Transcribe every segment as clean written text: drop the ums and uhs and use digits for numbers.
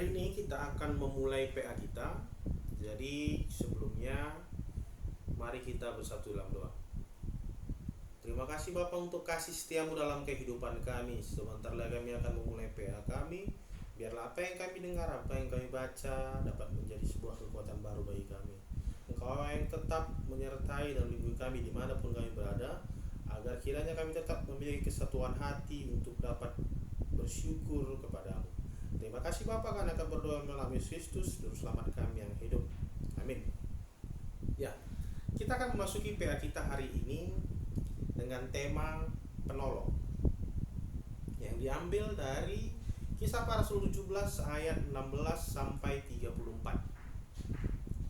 Hari ini kita akan memulai PA kita. Jadi sebelumnya mari kita bersatu dalam doa. Terima kasih Bapa untuk kasih setiamu dalam kehidupan kami. Sebentar lagi kami akan memulai PA kami. Biarlah apa yang kami dengar, apa yang kami baca dapat menjadi sebuah kekuatan baru bagi kami. Engkau yang tetap menyertai dan melindungi kami dimanapun kami berada, agar kiranya kami tetap memiliki kesatuan hati untuk dapat bersyukur kepadamu. Terima kasih Bapa karena kami berdoa melalui Yesus Kristus, Juru Selamat kami yang hidup. Amin. Ya, kita akan memasuki PA kita hari ini dengan tema penolong yang diambil dari Kisah Para Rasul 17 ayat 16 sampai 34.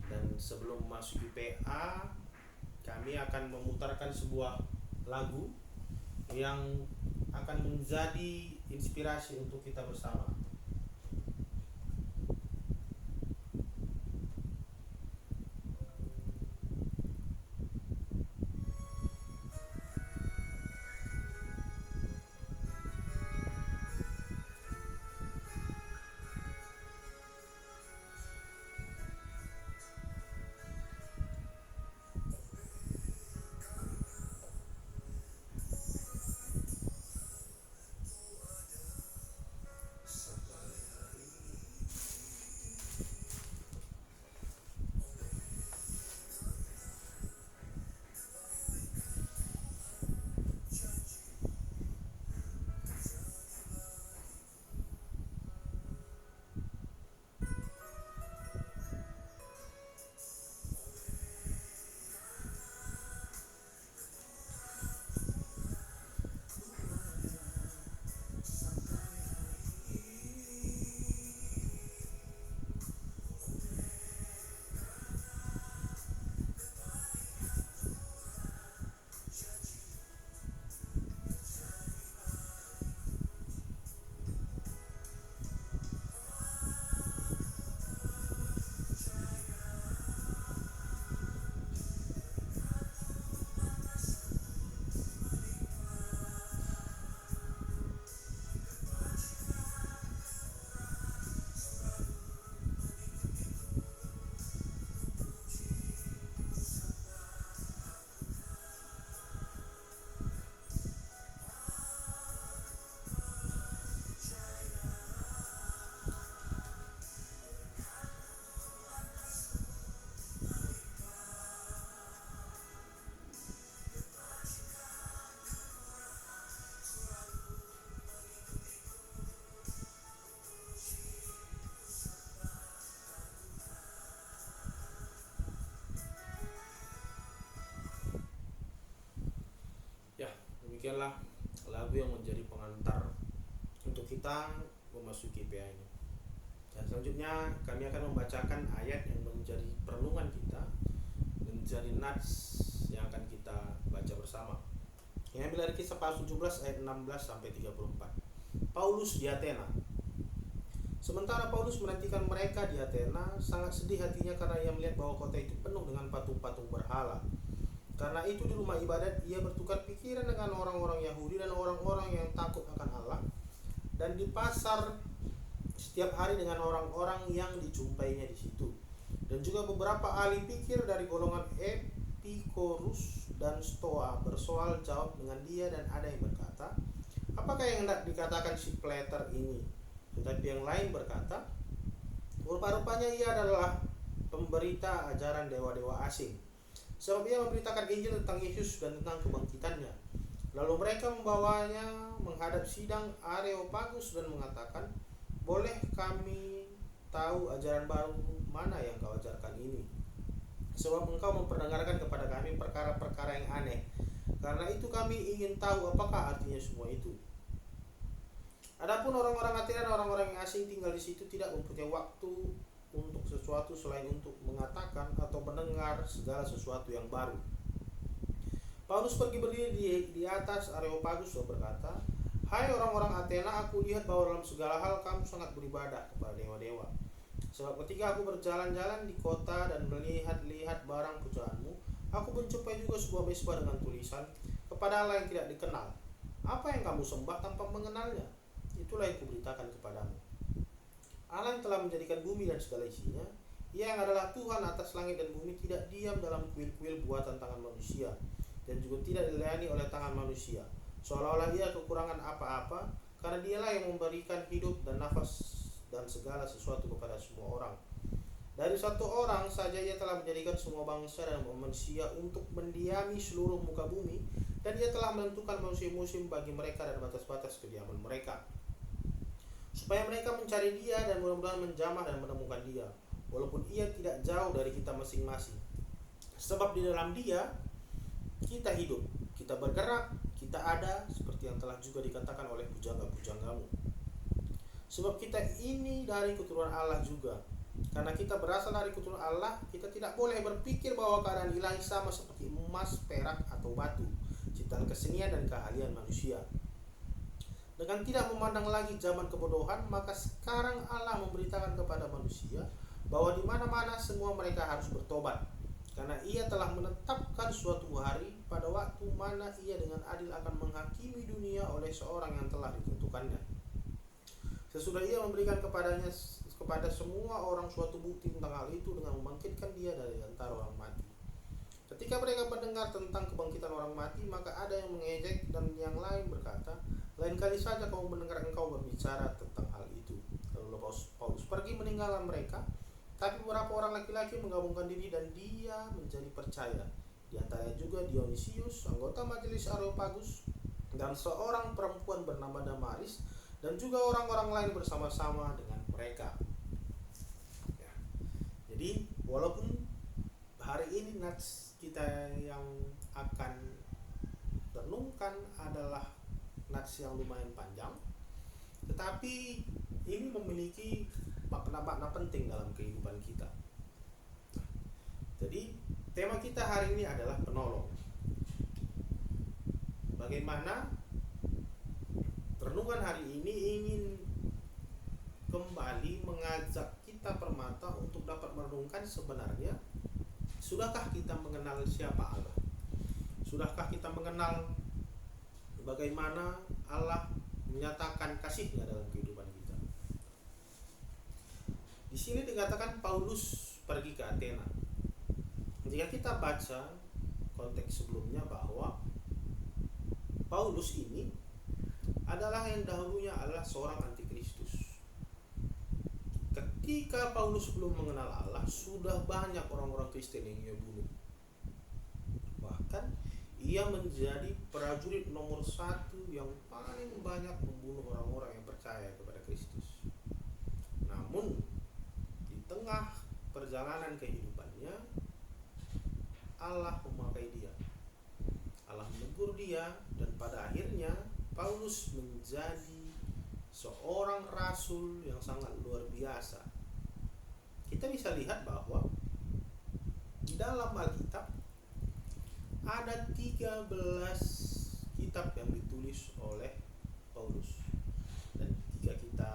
Dan sebelum memasuki PA, kami akan memutarkan sebuah lagu yang akan menjadi inspirasi untuk kita bersama. Ya, demikianlah lagu yang menjadi pengantar untuk kita memasuki PA ini. Dan selanjutnya kami akan membacakan ayat yang menjadi perenungan kita, menjadi nats yang akan kita baca bersama. Yang ambil dari Kisah Para Rasul 17 ayat 16 sampai 34. Paulus di Athena. Sementara Paulus menantikan mereka di Athena, sangat sedih hatinya karena ia melihat bahwa kota itu penuh dengan patung-patung berhala. Karena itu di rumah ibadat ia bertukar pikiran dengan orang-orang Yahudi dan orang-orang yang takut akan Allah, dan di pasar setiap hari dengan orang-orang yang dijumpainya di situ, dan juga beberapa ahli pikir dari golongan Epikorus dan Stoa bersoal jawab dengan dia, dan ada yang berkata, apakah yang hendak dikatakan si Plater ini? Tetapi yang lain berkata, rupa-rupanya ia adalah pemberita ajaran dewa-dewa asing, sebab ia memberitakan Injil tentang Yesus dan tentang kebangkitannya. Lalu mereka membawanya menghadap sidang Areopagus dan mengatakan, boleh kami tahu ajaran baru mana yang kau ajarkan ini? Sebab engkau memperdengarkan kepada kami perkara-perkara yang aneh. Karena itu kami ingin tahu apakah artinya semua itu. Adapun orang-orang Athena dan orang-orang yang asing tinggal di situ tidak mempunyai waktu untuk sesuatu selain untuk mengatakan atau mendengar segala sesuatu yang baru. Paulus pergi berdiri di atas Areopagus dan berkata, hai orang-orang Athena, aku lihat bahwa dalam segala hal kamu sangat beribadah kepada dewa-dewa. Sebab ketika aku berjalan-jalan di kota dan melihat-lihat barang pujaanmu, aku menjumpai juga sebuah mesbah dengan tulisan, kepada Allah yang tidak dikenal. Apa yang kamu sembah tanpa mengenalnya? Itulah yang kuberitakan kepadamu. Allah yang telah menjadikan bumi dan segala isinya, Ia yang adalah Tuhan atas langit dan bumi, tidak diam dalam kuil-kuil buatan tangan manusia, dan juga tidak dilayani oleh tangan manusia, seolah-olah Ia kekurangan apa-apa, karena Dialah yang memberikan hidup dan nafas dan segala sesuatu kepada semua orang. Dari satu orang saja Ia telah menjadikan semua bangsa dan manusia untuk mendiami seluruh muka bumi, dan Ia telah menentukan musim-musim bagi mereka dan batas-batas kediaman mereka, supaya mereka mencari Dia dan mudah-mudahan menjamah dan menemukan Dia, walaupun Ia tidak jauh dari kita masing-masing. Sebab di dalam Dia kita hidup, kita bergerak, kita ada, seperti yang telah juga dikatakan oleh pujangga-pujanggamu. Sebab kita ini dari keturunan Allah juga. Karena kita berasal dari keturunan Allah, kita tidak boleh berpikir bahwa keadaan ilahi sama seperti emas, perak, atau batu, ciptaan kesenian dan keahlian manusia. Dengan tidak memandang lagi zaman kebodohan, maka sekarang Allah memberitakan kepada manusia bahwa di mana-mana semua mereka harus bertobat, karena Ia telah menetapkan suatu hari pada waktu mana Ia dengan adil akan menghakimi dunia oleh seorang yang telah ditentukannya. Sesudah Ia memberikan kepada semua orang suatu bukti tentang hal itu dengan membangkitkan Dia dari antara orang mati. Ketika mereka mendengar tentang kebangkitan orang mati, maka ada yang mengejek dan yang lain berkata, lain kali saja kamu mendengar engkau berbicara tentang hal itu. Lalu Paulus pergi meninggalkan mereka, tapi beberapa orang laki-laki menggabungkan diri dan dia menjadi percaya. Di antaranya juga Dionysius, anggota majelis Areopagus, dan seorang perempuan bernama Damaris, dan juga orang-orang lain bersama-sama dengan mereka. Ya. Jadi walaupun hari ini nats kita yang akan renungkan adalah nats yang lumayan panjang, tetapi ini memiliki makna-makna penting dalam kehidupan kita. Jadi tema kita hari ini adalah penolong. Bagaimana renungan hari ini ingin kembali mengajak kita permata untuk dapat merenungkan sebenarnya, sudahkah kita mengenal siapa Allah? Sudahkah kita mengenal bagaimana Allah menyatakan kasih-Nya dalam kehidupan kita? Di sini dikatakan Paulus pergi ke Athena. Jika kita baca konteks sebelumnya bahwa Paulus ini adalah yang dahulunya adalah seorang antikristus. Ketika Paulus belum mengenal Allah, sudah banyak orang-orang Kristen yang ia bunuh. Bahkan ia menjadi prajurit nomor 1 yang paling banyak membunuh orang-orang yang percaya kepada Kristus. Namun di tengah perjalanan kehidupannya, Allah memakai dia. Allah menegur dia, dan pada akhirnya Paulus menjadi seorang rasul yang sangat luar biasa. Kita bisa lihat bahwa di dalam Alkitab ada 13 kitab yang ditulis oleh Paulus. Dan jika kita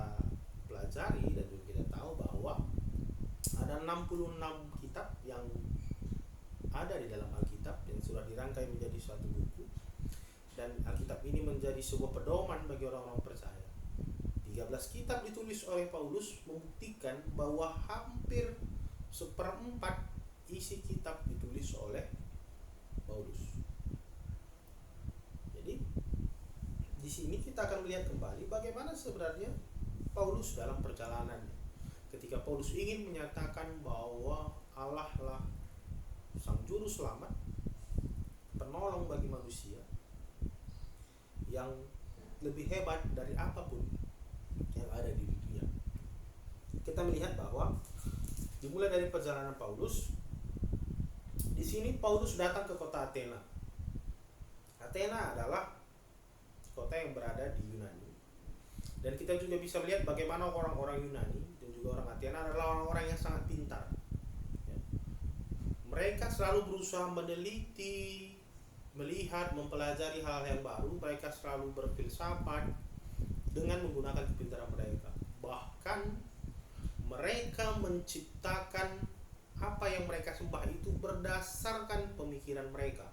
pelajari dan juga kita tahu bahwa ada 66 kitab yang ada di dalam Alkitab yang sudah dirangkai menjadi suatu buku, dan Alkitab ini menjadi sebuah pedoman bagi orang-orang percaya. 13 kitab ditulis oleh Paulus membuktikan bahwa hampir 1/4 isi kitab ditulis oleh Paulus. Jadi di sini kita akan melihat kembali bagaimana sebenarnya Paulus dalam perjalanannya. Ketika Paulus ingin menyatakan bahwa Allah lah Sang Juru Selamat, penolong bagi manusia yang lebih hebat dari apapun yang ada di dunia. Kita melihat bahwa dimulai dari perjalanan Paulus. Di sini Paulus datang ke kota Athena. Athena adalah kota yang berada di Yunani. Dan kita juga bisa melihat bagaimana orang-orang Yunani dan juga orang Athena adalah orang-orang yang sangat pintar. Mereka selalu berusaha meneliti, melihat, mempelajari hal yang baru. Mereka selalu berfilsafat dengan menggunakan kepintaran mereka. Bahkan mereka menciptakan apa yang mereka sembah itu berdasarkan pemikiran mereka.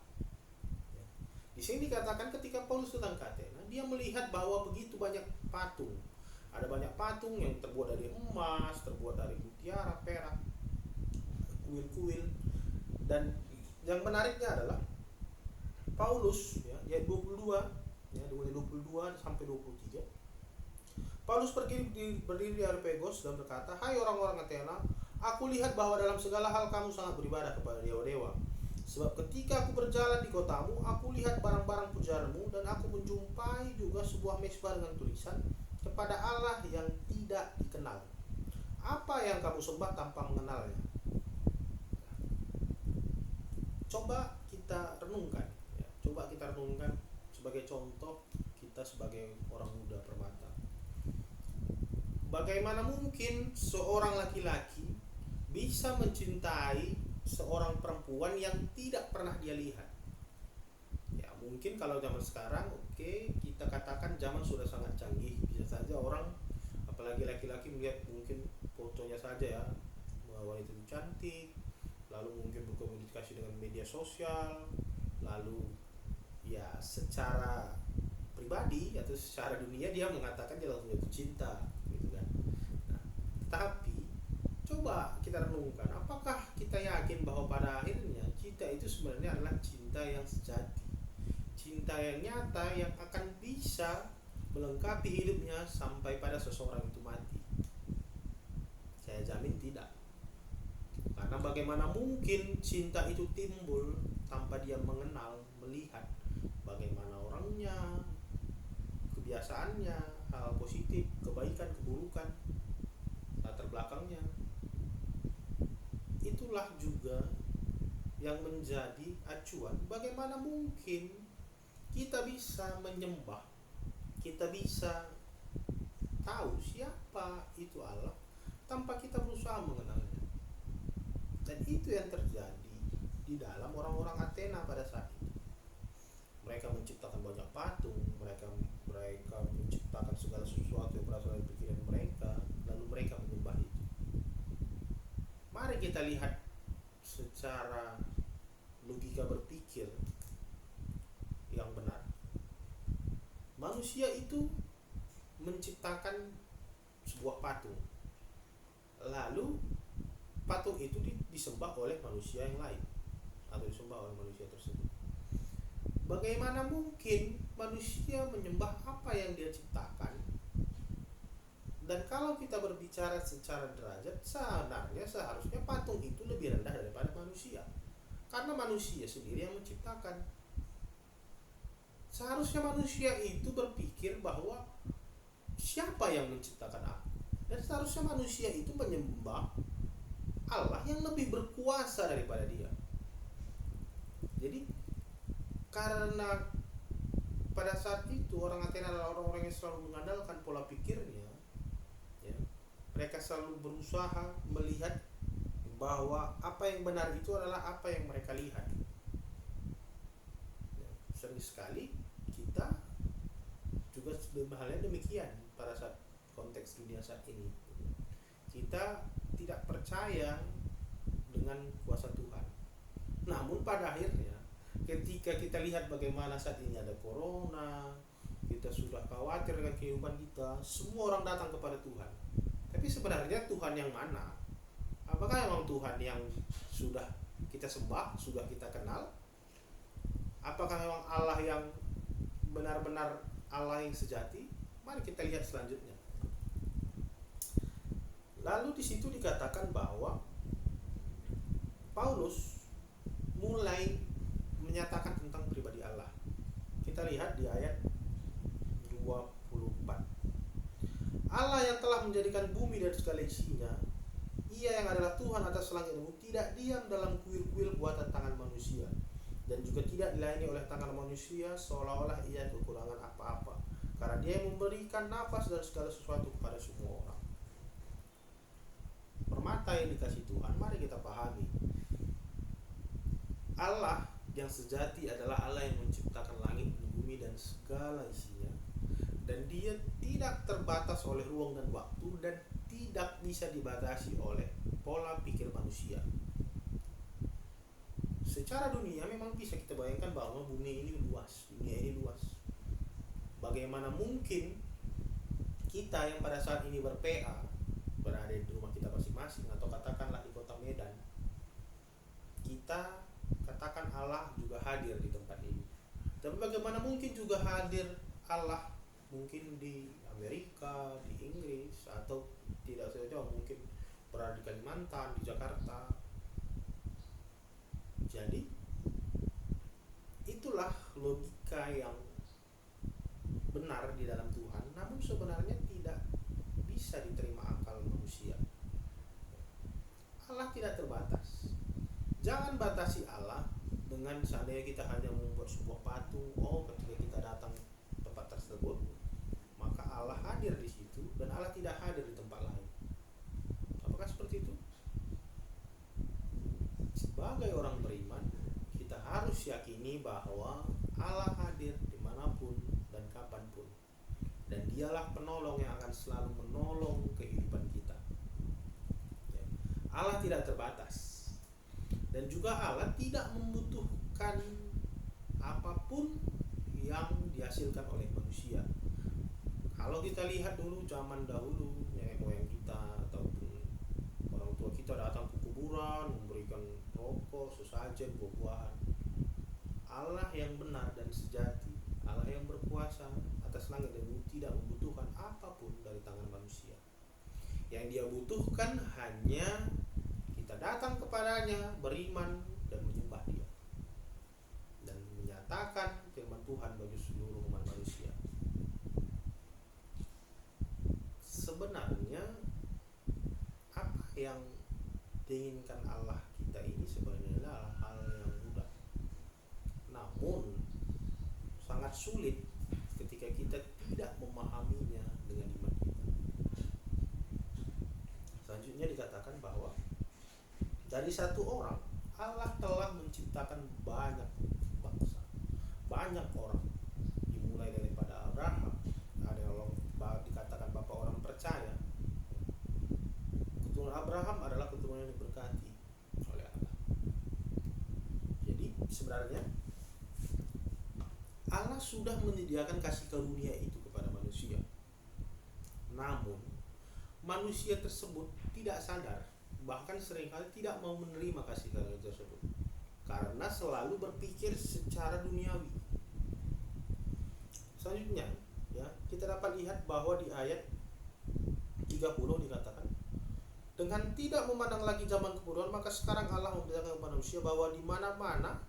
Di sini dikatakan ketika Paulus datang ke Athena, dia melihat bahwa begitu banyak patung, Ada banyak patung yang terbuat dari emas, terbuat dari mutiara, perak, kuil-kuil. Dan yang menariknya adalah Paulus ya, ayat 22 ya, 22 sampai 23. Paulus berdiri di Areopagos dan berkata, "Hai orang-orang Athena, aku lihat bahwa dalam segala hal kamu sangat beribadah kepada dewa-dewa. Sebab ketika aku berjalan di kotamu, aku lihat barang-barang pujaanmu, dan aku menjumpai juga sebuah mezbah dengan tulisan, kepada Allah yang tidak dikenal. Apa yang kamu sembah tanpa mengenalnya?" Coba kita renungkan ya. Coba kita renungkan sebagai contoh kita sebagai orang muda permata. Bagaimana mungkin seorang laki-laki bisa mencintai seorang perempuan yang tidak pernah dia lihat? Ya mungkin kalau zaman sekarang, oke, kita katakan zaman sudah sangat canggih. Bisa saja orang, apalagi laki-laki, melihat mungkin fotonya saja ya, bahwa wanita itu cantik, lalu mungkin berkomunikasi dengan media sosial, lalu ya secara pribadi atau secara dunia dia mengatakan dia langsung jatuh cinta gitu kan. Nah, tapi coba kita renungkan, apakah kita yakin bahwa pada akhirnya cinta itu sebenarnya adalah cinta yang sejati, cinta yang nyata yang akan bisa melengkapi hidupnya sampai pada seseorang itu mati? Saya jamin tidak. Karena bagaimana mungkin cinta itu timbul tanpa dia mengenal, melihat bagaimana orangnya, kebiasaannya, hal positif, kebaikan, keburukan, latar belakangnya. Itulah juga yang menjadi acuan bagaimana mungkin kita bisa menyembah, kita bisa tahu siapa itu Allah tanpa kita berusaha mengenalnya. Dan itu yang terjadi di dalam orang-orang Athena pada saat itu. Mereka menciptakan banyak patung, mereka menciptakan segala sesuatu yang berasal dari pikiran mereka, lalu mereka menyembah itu. Mari kita lihat secara logika berpikir yang benar. Manusia itu menciptakan sebuah patung, lalu patung itu disembah oleh manusia yang lain atau disembah oleh manusia tersebut. Bagaimana mungkin manusia menyembah apa yang dia ciptakan? Dan kalau kita berbicara secara derajat, seharusnya patung itu lebih rendah daripada manusia, karena manusia sendiri yang menciptakan. Seharusnya manusia itu berpikir bahwa siapa yang menciptakan aku, dan seharusnya manusia itu menyembah Allah yang lebih berkuasa daripada dia. Jadi karena pada saat itu orang Athena adalah orang-orang yang selalu mengandalkan pola pikirnya ya, mereka selalu berusaha melihat bahwa apa yang benar itu adalah apa yang mereka lihat ya. Sering sekali kita juga halnya demikian pada saat konteks dunia saat ini. Kita tidak percaya dengan kuasa Tuhan. Namun pada akhirnya ketika kita lihat bagaimana saat ini ada corona, kita sudah khawatir dengan kehidupan kita, semua orang datang kepada Tuhan. Tapi sebenarnya Tuhan yang mana? Apakah memang Tuhan yang sudah kita sembah, sudah kita kenal? Apakah memang Allah yang benar-benar Allah yang sejati? Mari kita lihat selanjutnya. Lalu di situ dikatakan bahwa Paulus mulai menyatakan tentang pribadi Allah. Kita lihat di ayat 24. Allah yang telah menjadikan bumi dan segala isinya, Ia yang adalah Tuhan atas langit dan bumi, tidak diam dalam kuil-kuil buatan tangan manusia, dan juga tidak dilayani oleh tangan manusia seolah-olah Ia kekurangan apa-apa, karena Dia yang memberikan nafas dan segala sesuatu kepada semua orang. Permata yang dikasih Tuhan, mari kita pahami, Allah yang sejati adalah Allah yang menciptakan langit dan bumi dan segala isinya, dan Dia tidak terbatas oleh ruang dan waktu, dan tidak bisa dibatasi oleh pola pikir manusia. Secara dunia memang bisa kita bayangkan bahwa bumi ini luas, dunia ini luas. Bagaimana mungkin kita yang pada saat ini ber-PA, berada di rumah kita masing-masing, atau katakanlah di kota Medan, kita katakan Allah juga hadir di tempat ini. Tapi bagaimana mungkin juga hadir Allah mungkin di Amerika, di Inggris, atau tidak saja mungkin berada di Kalimantan, di Jakarta. Jadi itulah logika yang benar di dalam Tuhan, namun sebenarnya tidak bisa diterima akal manusia. Allah tidak terbatas. Jangan batasi Allah dengan seandainya kita hanya membuat sebuah patung. Oh, ketika kita datang tempat tersebut, maka Allah hadir di situ dan Allah tidak hadir di tempat lain. Apakah seperti itu? Sebagai orang beriman, kita harus yakini bahwa Allah hadir dimanapun dan kapanpun, dan dialah penolong yang akan selalu menolong kehidupan kita. Allah tidak terbatas, dan juga Allah tidak membutuhkan apapun yang dihasilkan oleh manusia. Kalau kita lihat dulu zaman dahulu, nenek moyang kita ataupun orang tua kita datang ke kuburan memberikan rokok, sesajen, buah-buahan. Allah yang benar dan sejati, Allah yang berkuasa atas langit dan bumi, tidak membutuhkan apapun dari tangan manusia. Yang dia butuhkan hanya kita datang kepadanya, beriman dan menyembah dia, dan menyatakan firman Tuhan bagi seluruh umat manusia. Sebenarnya apa yang diinginkan Allah kita ini sebenarnya adalah hal yang mudah, namun sangat sulit ketika kita tidak memahaminya dengan iman kita. Selanjutnya dikatakan bahwa dari satu orang Allah telah menciptakan banyak bangsa, banyak orang, dimulai daripada Abraham, ada yang dikatakan bapak orang percaya. Keturunan Abraham adalah keturunan yang diberkati oleh Allah. Jadi sebenarnya Allah sudah menyediakan kasih karunia itu kepada manusia, namun manusia tersebut tidak sadar, bahkan seringkali tidak mau menerima kasih karunia tersebut karena selalu berpikir secara duniawi. Selanjutnya ya, kita dapat lihat bahwa di ayat 30 dikatakan, dengan tidak memandang lagi zaman kebodohan, maka sekarang Allah memberitakan kepada manusia bahwa di mana-mana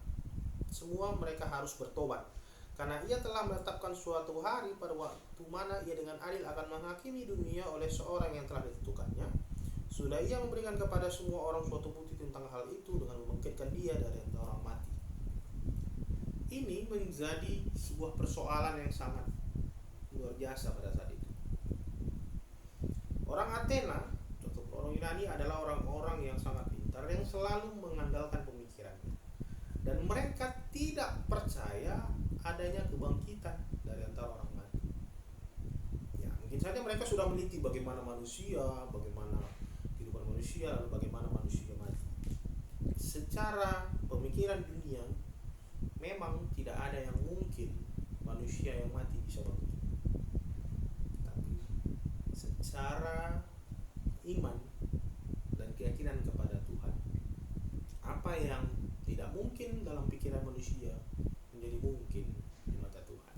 semua mereka harus bertobat, karena ia telah menetapkan suatu hari pada waktu mana ia dengan adil akan menghakimi dunia oleh seorang yang telah ditentukannya. Sudah ia memberikan kepada semua orang suatu bukti tentang hal itu dengan membangkitkan dia dari antara orang mati. Ini menjadi sebuah persoalan yang sangat luar biasa pada saat itu. Orang Athena atau orang Yunani adalah orang-orang yang sangat pintar, yang selalu mengandalkan pemikirannya, dan mereka tidak percaya adanya kebangkitan dari antara orang mati. Ya, mungkin saja mereka sudah meneliti bagaimana manusia, bagaimana kehidupan manusia, lalu bagaimana manusia mati. Secara pemikiran dunia, memang tidak ada yang mungkin manusia yang mati bisa bangkit. Tapi secara iman dan keyakinan kepada Tuhan, apa yang tidak mungkin dalam pikiran manusia menjadi mungkin di mata Tuhan.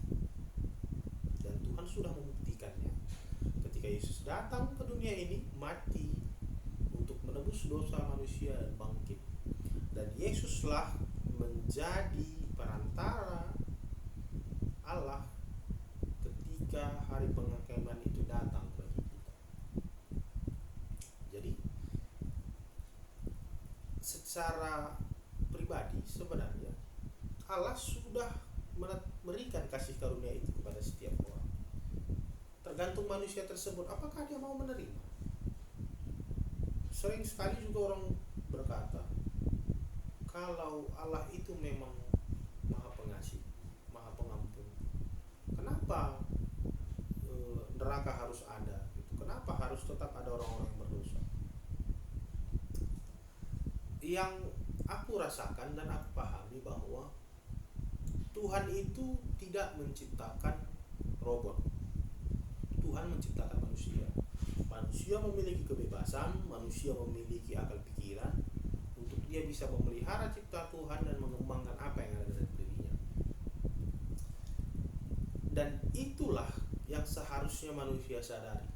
Dan Tuhan sudah membuktikannya ketika Yesus datang ke dunia ini, mati untuk menebus dosa manusia dan bangkit. Dan Yesuslah menjadi perantara Allah ketika hari penghakiman itu datang bagi kita. Jadi secara pribadi sebenarnya Allah sudah memberikan kasih karunia itu kepada setiap orang. Tergantung manusia tersebut apakah dia mau menerima. Sering sekali juga orang berkata, kalau Allah itu memang Maha Pengasih, Maha Pengampun, kenapa neraka harus ada? Kenapa harus tetap ada orang-orang yang berdosa? Yang aku rasakan dan aku pahami bahwa Tuhan itu tidak menciptakan robot. Tuhan menciptakan manusia. Manusia memiliki kebebasan, manusia memiliki akal pikiran untuk dia bisa memelihara cipta Tuhan dan mengembangkan apa yang ada dalam dirinya. Dan itulah yang seharusnya manusia sadari.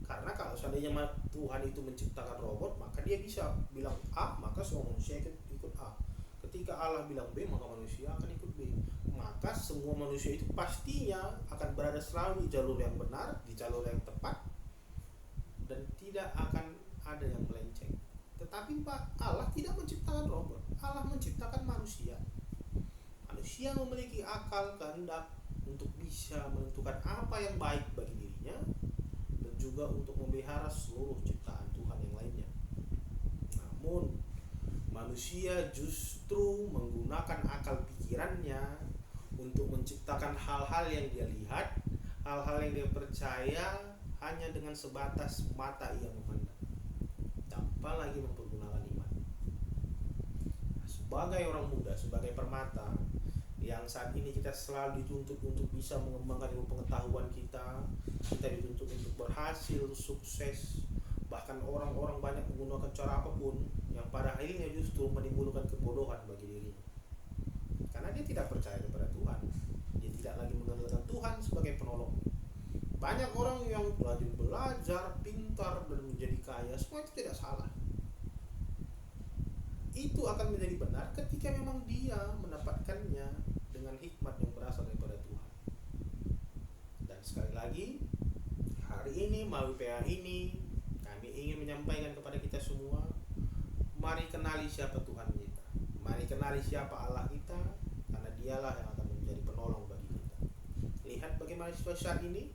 Karena kalau seandainya Tuhan itu menciptakan robot, maka dia bisa bilang A, maka semua manusia ikut A. Ketika Allah bilang B, maka manusia akan ikut B. Maka semua manusia itu pastinya akan berada selalu di jalur yang benar, di jalur yang tepat, dan tidak akan ada yang melenceng. Tetapi Allah tidak menciptakan robot, Allah menciptakan manusia. Manusia memiliki akal, kehendak untuk bisa menentukan apa yang baik bagi dirinya, dan juga untuk memelihara seluruh ciptaan Tuhan yang lainnya. Namun manusia justru menggunakan akal pikirannya untuk menciptakan hal-hal yang dia lihat, hal-hal yang dia percaya hanya dengan sebatas mata ia memandang, tanpa lagi mempergunakan iman. Sebagai orang muda, sebagai permata yang saat ini kita selalu dituntut untuk bisa mengembangkan ilmu pengetahuan kita dituntut untuk berhasil, sukses, bahkan orang-orang banyak menggunakan cara apapun yang pada akhirnya justru menimbulkan kebodohan bagi dirinya, karena dia tidak percaya kepada Tuhan, dia tidak lagi mengandalkan Tuhan sebagai penolong. Banyak orang yang rajin belajar, pintar, dan menjadi kaya, semua itu tidak salah. Itu akan menjadi benar ketika memang dia mendapatkannya dengan hikmat yang berasal daripada Tuhan. Dan sekali lagi, hari ini melalui PA ini kami ingin menyampaikan kepada kita semua, mari kenali siapa Tuhan kita, mari kenali siapa Allah kita, karena dialah yang akan menjadi penolong bagi kita. Lihat bagaimana situasi saat ini,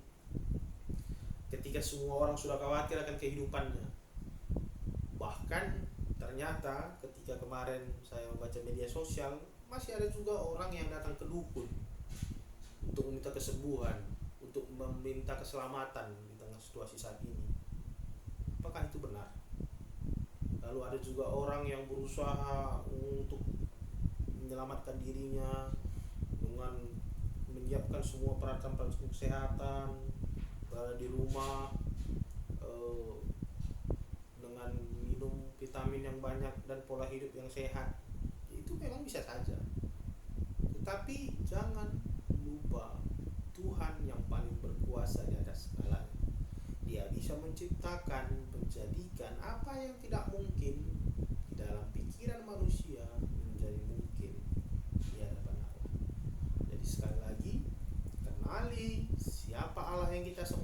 ketika semua orang sudah khawatir akan kehidupannya. Bahkan ternyata ketika kemarin saya membaca media sosial, masih ada juga orang yang datang ke dukun untuk meminta kesembuhan, untuk meminta keselamatan di tengah situasi saat ini. Apakah itu benar? Lalu ada juga orang yang berusaha untuk menyelamatkan dirinya dengan menyiapkan semua peralatan kesehatan, berada di rumah, dengan minum vitamin yang banyak dan pola hidup yang sehat. Itu memang bisa saja, tetapi jangan lupa Tuhan yang paling berkuasa di atas segalanya. Dia bisa menciptakan, menjadikan apa yang tidak mungkin di dalam pikiran manusia menjadi mungkin di hadapan Allah. Jadi sekali lagi, kenali siapa Allah yang kita sembah.